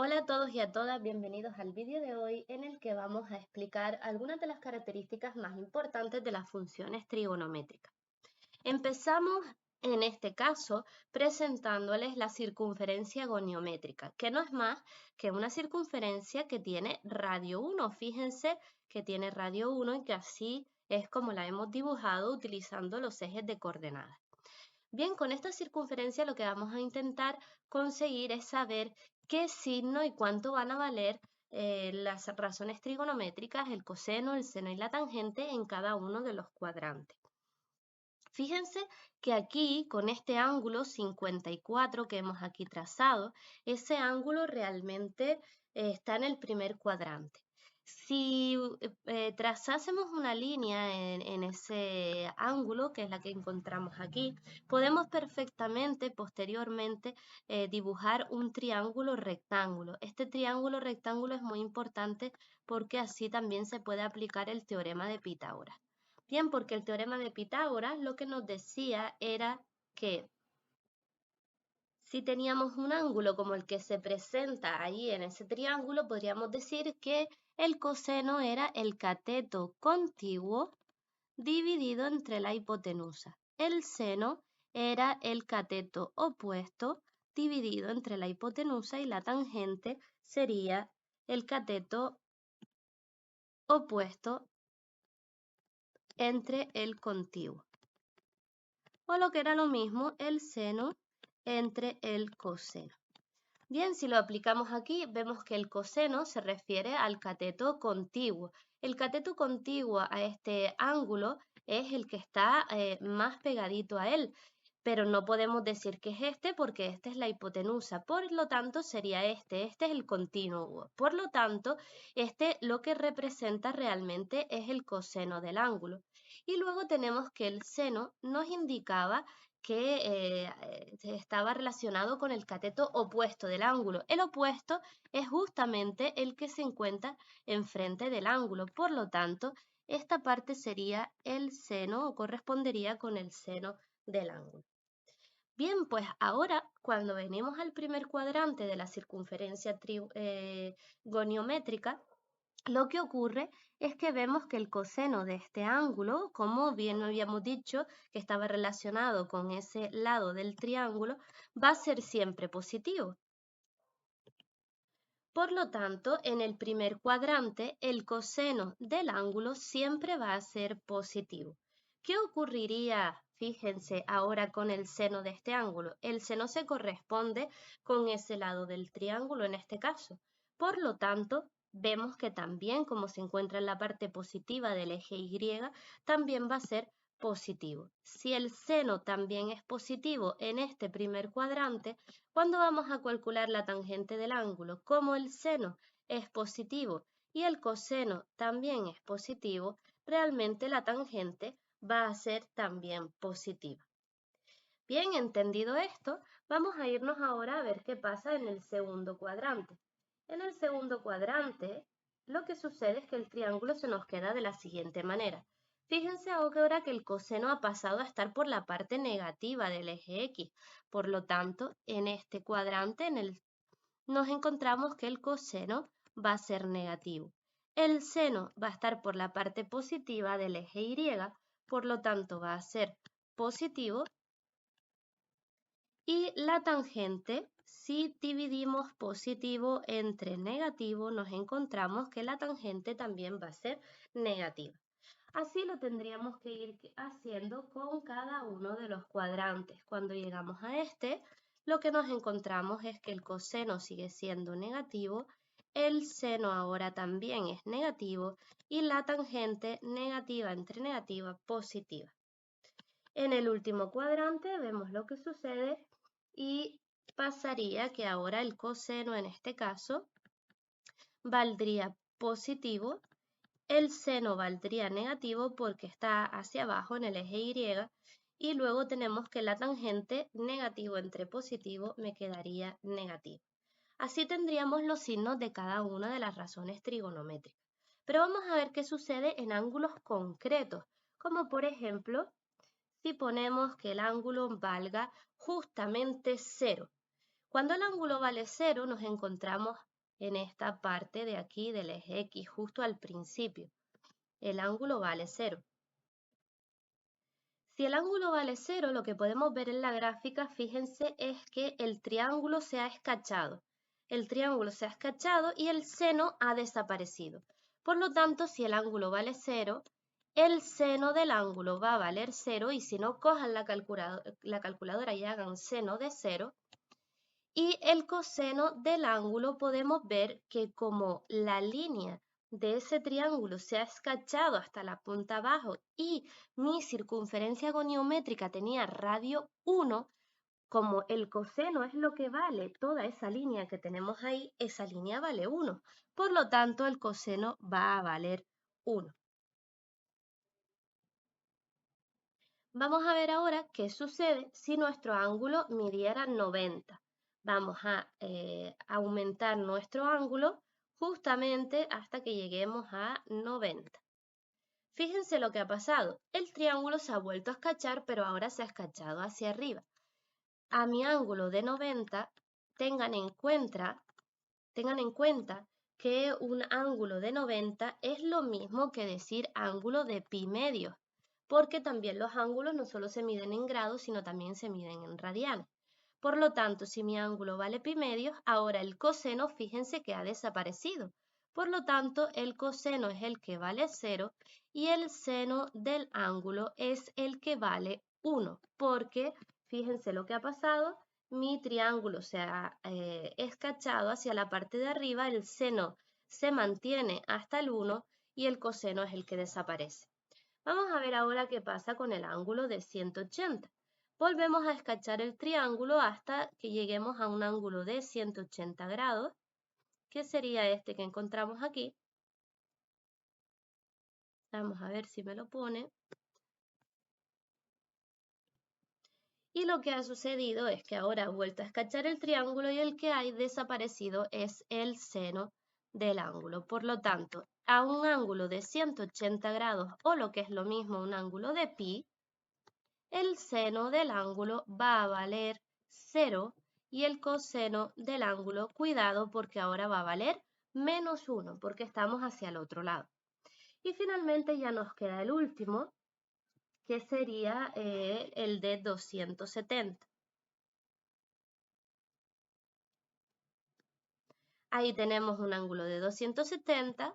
Hola a todos y a todas, bienvenidos al vídeo de hoy en el que vamos a explicar algunas de las características más importantes de las funciones trigonométricas. Empezamos en este caso presentándoles la circunferencia goniométrica, que no es más que una circunferencia que tiene radio 1. Fíjense que tiene radio 1 y que así es como la hemos dibujado utilizando los ejes de coordenadas. Bien, con esta circunferencia lo que vamos a intentar conseguir es saber qué signo y cuánto van a valer las razones trigonométricas, el coseno, el seno y la tangente en cada uno de los cuadrantes. Fíjense que aquí, con este ángulo 54 que hemos aquí trazado, ese ángulo realmente está en el primer cuadrante. Si trazásemos una línea en ese ángulo, que es la que encontramos aquí, podemos perfectamente posteriormente dibujar un triángulo rectángulo. Este triángulo rectángulo es muy importante porque así también se puede aplicar el teorema de Pitágoras. Bien, porque el teorema de Pitágoras lo que nos decía era que si teníamos un ángulo como el que se presenta ahí en ese triángulo, podríamos decir que el coseno era el cateto contiguo dividido entre la hipotenusa. El seno era el cateto opuesto dividido entre la hipotenusa y la tangente sería el cateto opuesto entre el contiguo. O lo que era lo mismo, el seno entre el coseno. Bien, si lo aplicamos aquí, vemos que el coseno se refiere al cateto contiguo. El cateto contiguo a este ángulo es el que está más pegadito a él, pero no podemos decir que es este porque esta es la hipotenusa, por lo tanto sería este es el continuo. Por lo tanto, este lo que representa realmente es el coseno del ángulo. Y luego tenemos que el seno nos indicaba que estaba relacionado con el cateto opuesto del ángulo. El opuesto es justamente el que se encuentra enfrente del ángulo. Por lo tanto, esta parte sería el seno o correspondería con el seno del ángulo. Bien, pues ahora cuando venimos al primer cuadrante de la circunferencia goniométrica, lo que ocurre es que vemos que el coseno de este ángulo, como bien habíamos dicho que estaba relacionado con ese lado del triángulo, va a ser siempre positivo. Por lo tanto, en el primer cuadrante, el coseno del ángulo siempre va a ser positivo. ¿Qué ocurriría, fíjense, ahora con el seno de este ángulo? El seno se corresponde con ese lado del triángulo en este caso. Por lo tanto, vemos que también, como se encuentra en la parte positiva del eje Y, también va a ser positivo. Si el seno también es positivo en este primer cuadrante, ¿cuándo vamos a calcular la tangente del ángulo? Como el seno es positivo y el coseno también es positivo, realmente la tangente va a ser también positiva. Bien, entendido esto, vamos a irnos ahora a ver qué pasa en el segundo cuadrante. En el segundo cuadrante, lo que sucede es que el triángulo se nos queda de la siguiente manera. Fíjense ahora que el coseno ha pasado a estar por la parte negativa del eje X. Por lo tanto, en este cuadrante nos encontramos que el coseno va a ser negativo. El seno va a estar por la parte positiva del eje Y, por lo tanto va a ser positivo. Y la tangente, si dividimos positivo entre negativo, nos encontramos que la tangente también va a ser negativa. Así lo tendríamos que ir haciendo con cada uno de los cuadrantes. Cuando llegamos a este, lo que nos encontramos es que el coseno sigue siendo negativo, el seno ahora también es negativo y la tangente negativa entre negativa positiva. En el último cuadrante vemos lo que sucede y pasaría que ahora el coseno en este caso valdría positivo, el seno valdría negativo porque está hacia abajo en el eje Y y luego tenemos que la tangente negativo entre positivo me quedaría negativo. Así tendríamos los signos de cada una de las razones trigonométricas. Pero vamos a ver qué sucede en ángulos concretos, como por ejemplo si ponemos que el ángulo valga justamente 0. Cuando el ángulo vale 0 nos encontramos en esta parte de aquí del eje X, justo al principio. El ángulo vale 0. Si el ángulo vale 0, lo que podemos ver en la gráfica, fíjense, es que el triángulo se ha escachado. El triángulo se ha escachado y el seno ha desaparecido. Por lo tanto, si el ángulo vale 0, el seno del ángulo va a valer 0 y si no, cojan la calculadora y hagan seno de 0. Y el coseno del ángulo podemos ver que como la línea de ese triángulo se ha escachado hasta la punta abajo y mi circunferencia goniométrica tenía radio 1, como el coseno es lo que vale toda esa línea que tenemos ahí, esa línea vale 1. Por lo tanto, el coseno va a valer 1. Vamos a ver ahora qué sucede si nuestro ángulo midiera 90. Vamos a aumentar nuestro ángulo justamente hasta que lleguemos a 90. Fíjense lo que ha pasado. El triángulo se ha vuelto a escachar, pero ahora se ha escachado hacia arriba. A mi ángulo de 90, tengan en cuenta que un ángulo de 90 es lo mismo que decir ángulo de pi medios, porque también los ángulos no solo se miden en grados, sino también se miden en radianes. Por lo tanto, si mi ángulo vale pi medios, ahora el coseno, fíjense que ha desaparecido. Por lo tanto, el coseno es el que vale 0 y el seno del ángulo es el que vale 1, porque fíjense lo que ha pasado. Mi triángulo se ha escachado hacia la parte de arriba, el seno se mantiene hasta el 1 y el coseno es el que desaparece. Vamos a ver ahora qué pasa con el ángulo de 180. Volvemos a escachar el triángulo hasta que lleguemos a un ángulo de 180 grados, que sería este que encontramos aquí. Vamos a ver si me lo pone. Y lo que ha sucedido es que ahora ha vuelto a escachar el triángulo y el que hay desaparecido es el seno del ángulo. Por lo tanto, a un ángulo de 180 grados o lo que es lo mismo un ángulo de pi, el seno del ángulo va a valer 0 y el coseno del ángulo, cuidado porque ahora va a valer menos 1 porque estamos hacia el otro lado. Y finalmente ya nos queda el último, que sería el de 270. Ahí tenemos un ángulo de 270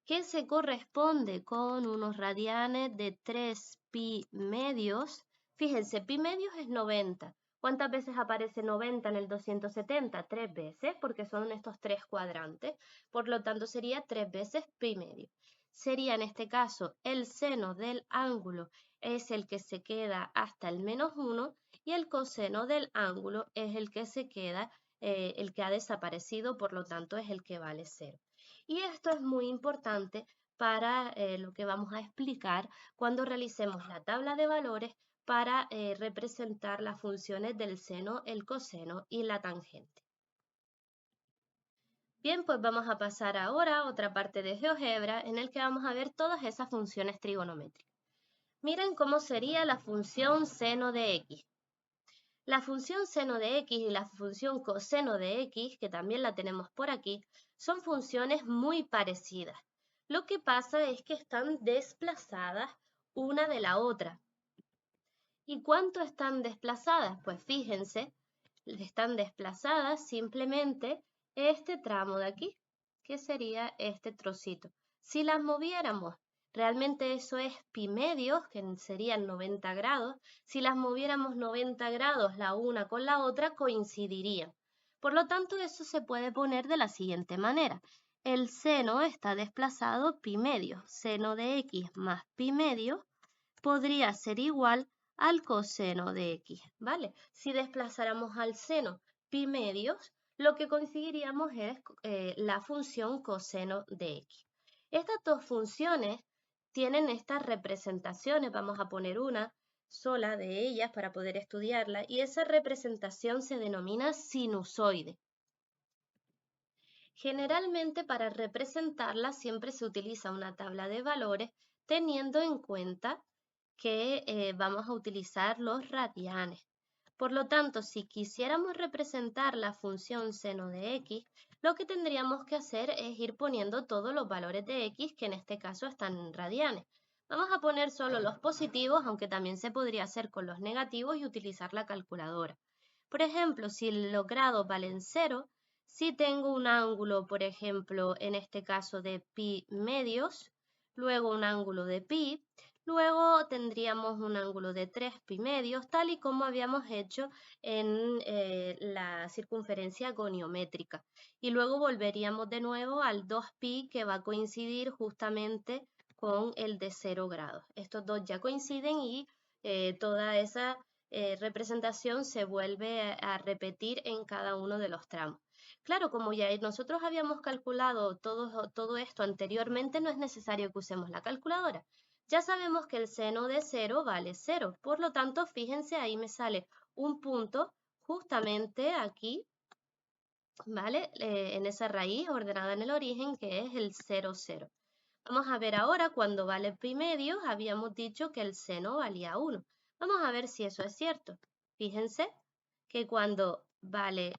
que se corresponde con unos radianes de 3 pi medios. Fíjense, pi medios es 90. ¿Cuántas veces aparece 90 en el 270? 3 veces, porque son estos tres cuadrantes. Por lo tanto, sería 3 veces pi medio. Sería en este caso el seno del ángulo es el que se queda hasta el menos 1 y el coseno del ángulo es el que se queda, el que ha desaparecido, por lo tanto es el que vale 0. Y esto es muy importante para lo que vamos a explicar cuando realicemos la tabla de valores para representar las funciones del seno, el coseno y la tangente. Bien, pues vamos a pasar ahora a otra parte de GeoGebra en el que vamos a ver todas esas funciones trigonométricas. Miren cómo sería la función seno de x. La función seno de x y la función coseno de x, que también la tenemos por aquí, son funciones muy parecidas. Lo que pasa es que están desplazadas una de la otra. ¿Y cuánto están desplazadas? Pues fíjense, están desplazadas simplemente este tramo de aquí, que sería este trocito. Si las moviéramos, realmente eso es pi medios, que serían 90 grados. Si las moviéramos 90 grados la una con la otra, coincidirían. Por lo tanto, eso se puede poner de la siguiente manera. El seno está desplazado pi medios. Seno de x más pi medios podría ser igual al coseno de x, ¿vale? Si desplazáramos al seno pi medios, lo que conseguiríamos es la función coseno de x. Estas dos funciones tienen estas representaciones, vamos a poner una sola de ellas para poder estudiarla, y esa representación se denomina sinusoide. Generalmente para representarla siempre se utiliza una tabla de valores teniendo en cuenta que vamos a utilizar los radianes. Por lo tanto, si quisiéramos representar la función seno de x, lo que tendríamos que hacer es ir poniendo todos los valores de x, que en este caso están en radianes. Vamos a poner solo los positivos, aunque también se podría hacer con los negativos y utilizar la calculadora. Por ejemplo, si los grados valen 0, si tengo un ángulo, por ejemplo, en este caso de pi medios, luego un ángulo de pi, luego tendríamos un ángulo de 3 pi medios, tal y como habíamos hecho en la circunferencia goniométrica. Y luego volveríamos de nuevo al 2 pi, que va a coincidir justamente con el de 0 grados. Estos dos ya coinciden y toda esa representación se vuelve a repetir en cada uno de los tramos. Claro, como ya nosotros habíamos calculado todo esto anteriormente, no es necesario que usemos la calculadora. Ya sabemos que el seno de 0 vale 0. Por lo tanto, fíjense, ahí me sale un punto justamente aquí, ¿vale? En esa raíz ordenada en el origen, que es el 0, 0. Vamos a ver ahora, cuando vale pi medios, habíamos dicho que el seno valía 1. Vamos a ver si eso es cierto. Fíjense que cuando vale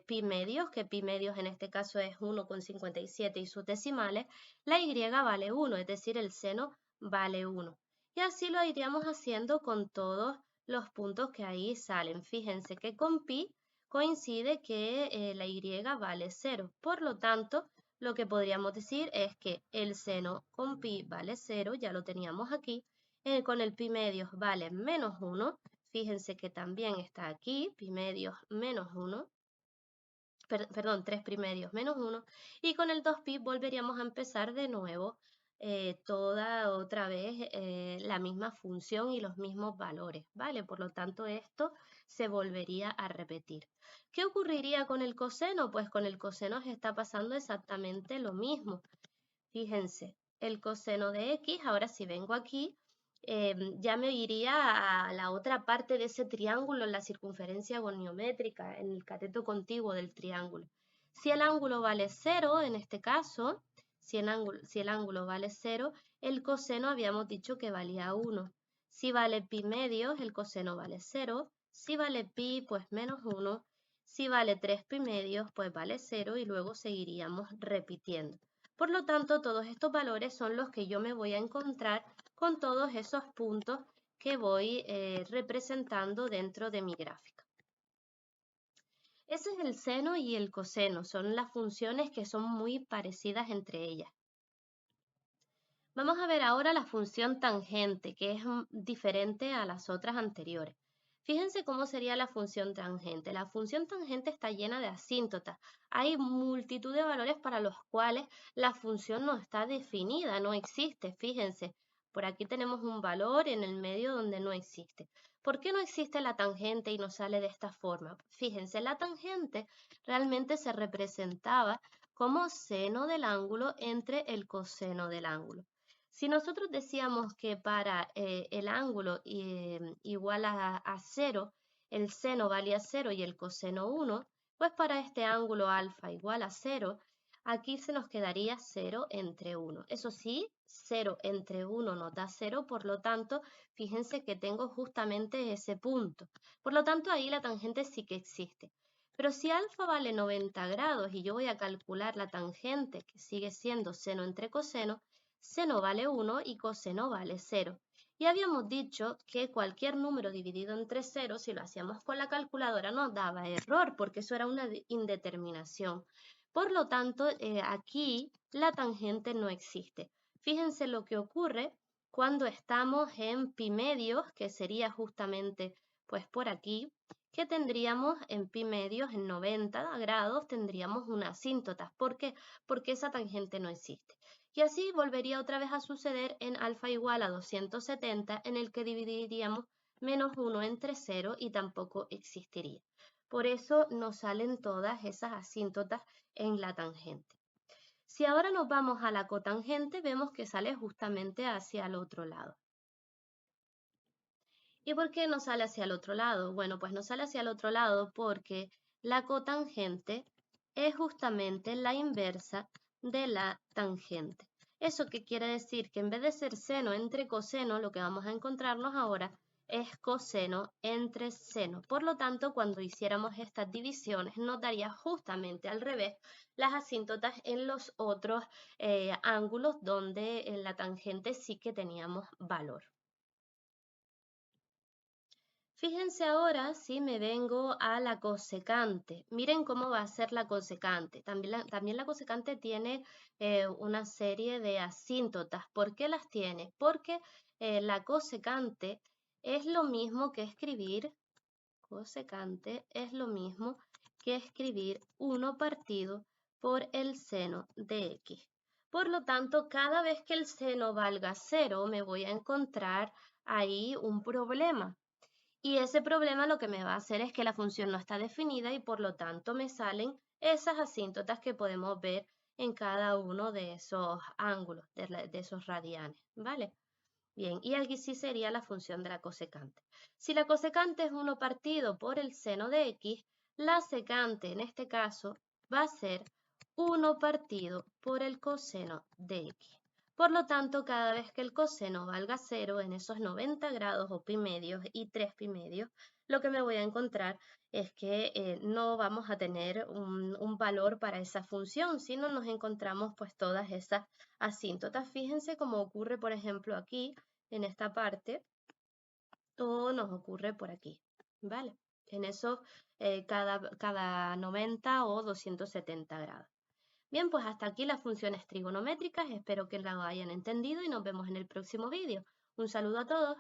pi medios, que pi medios en este caso es 1,57 y sus decimales, la y vale 1, es decir, el seno vale 1. Y así lo iríamos haciendo con todos los puntos que ahí salen. Fíjense que con pi coincide que la y vale 0. Por lo tanto, lo que podríamos decir es que el seno con pi vale 0, ya lo teníamos aquí, con el pi medios vale menos 1, fíjense que también está aquí, pi medios menos 1, perdón, 3 pi medios menos 1, y con el 2pi volveríamos a empezar de nuevo toda otra vez la misma función y los mismos valores, ¿vale? Por lo tanto, esto se volvería a repetir. ¿Qué ocurriría con el coseno? Pues con el coseno se está pasando exactamente lo mismo. Fíjense, el coseno de x, ahora si vengo aquí, ya me iría a la otra parte de ese triángulo en la circunferencia goniométrica, en el cateto contiguo del triángulo. Si el ángulo vale 0, en este caso, si el ángulo vale 0, el coseno habíamos dicho que valía 1. Si vale pi medios, el coseno vale 0. Si vale pi, pues menos 1. Si vale 3 pi medios, pues vale 0 y luego seguiríamos repitiendo. Por lo tanto, todos estos valores son los que yo me voy a encontrar con todos esos puntos que voy representando dentro de mi gráfica. Ese es el seno y el coseno, son las funciones que son muy parecidas entre ellas. Vamos a ver ahora la función tangente, que es diferente a las otras anteriores. Fíjense cómo sería la función tangente. La función tangente está llena de asíntotas. Hay multitud de valores para los cuales la función no está definida, no existe. Fíjense, por aquí tenemos un valor en el medio donde no existe. ¿Por qué no existe la tangente y nos sale de esta forma? Fíjense, la tangente realmente se representaba como seno del ángulo entre el coseno del ángulo. Si nosotros decíamos que para el ángulo igual a 0, el seno valía 0 y el coseno 1, pues para este ángulo alfa igual a 0, aquí se nos quedaría 0 entre 1. Eso sí, 0 entre 1 nos da 0, por lo tanto, fíjense que tengo justamente ese punto. Por lo tanto, ahí la tangente sí que existe. Pero si alfa vale 90 grados y yo voy a calcular la tangente, que sigue siendo seno entre coseno, seno vale 1 y coseno vale 0. Y habíamos dicho que cualquier número dividido entre 0, si lo hacíamos con la calculadora, nos daba error, porque eso era una indeterminación. Por lo tanto, aquí la tangente no existe. Fíjense lo que ocurre cuando estamos en pi medios, que sería justamente pues por aquí, que tendríamos en pi medios, en 90 grados, tendríamos una asíntota. ¿Por qué? Porque esa tangente no existe. Y así volvería otra vez a suceder en alfa igual a 270, en el que dividiríamos menos 1 entre 0 y tampoco existiría. Por eso nos salen todas esas asíntotas en la tangente. Si ahora nos vamos a la cotangente, vemos que sale justamente hacia el otro lado. ¿Y por qué no sale hacia el otro lado? Bueno, pues no sale hacia el otro lado porque la cotangente es justamente la inversa de la tangente. ¿Eso qué quiere decir? Que en vez de ser seno entre coseno, lo que vamos a encontrarnos ahora es coseno entre seno. Por lo tanto, cuando hiciéramos estas divisiones, nos daría justamente al revés las asíntotas en los otros ángulos donde en la tangente sí que teníamos valor. Fíjense ahora si me vengo a la cosecante. Miren cómo va a ser la cosecante. También la cosecante tiene una serie de asíntotas. ¿Por qué las tiene? Porque la cosecante es lo mismo que escribir, cosecante es lo mismo que escribir 1 partido por el seno de x. Por lo tanto, cada vez que el seno valga 0, me voy a encontrar ahí un problema. Y ese problema lo que me va a hacer es que la función no está definida y por lo tanto me salen esas asíntotas que podemos ver en cada uno de esos ángulos, de esos radianes, ¿vale? Bien, y aquí sí sería la función de la cosecante. Si la cosecante es 1 partido por el seno de x, la secante en este caso va a ser 1 partido por el coseno de x. Por lo tanto, cada vez que el coseno valga 0 en esos 90 grados o pi medios y 3 pi medios, lo que me voy a encontrar es que no vamos a tener un valor para esa función, sino nos encontramos pues todas esas asíntotas. Fíjense cómo ocurre, por ejemplo, aquí, en esta parte, o nos ocurre por aquí, ¿vale? En esos cada 90 o 270 grados. Bien, pues hasta aquí las funciones trigonométricas. Espero que las hayan entendido y nos vemos en el próximo vídeo. Un saludo a todos.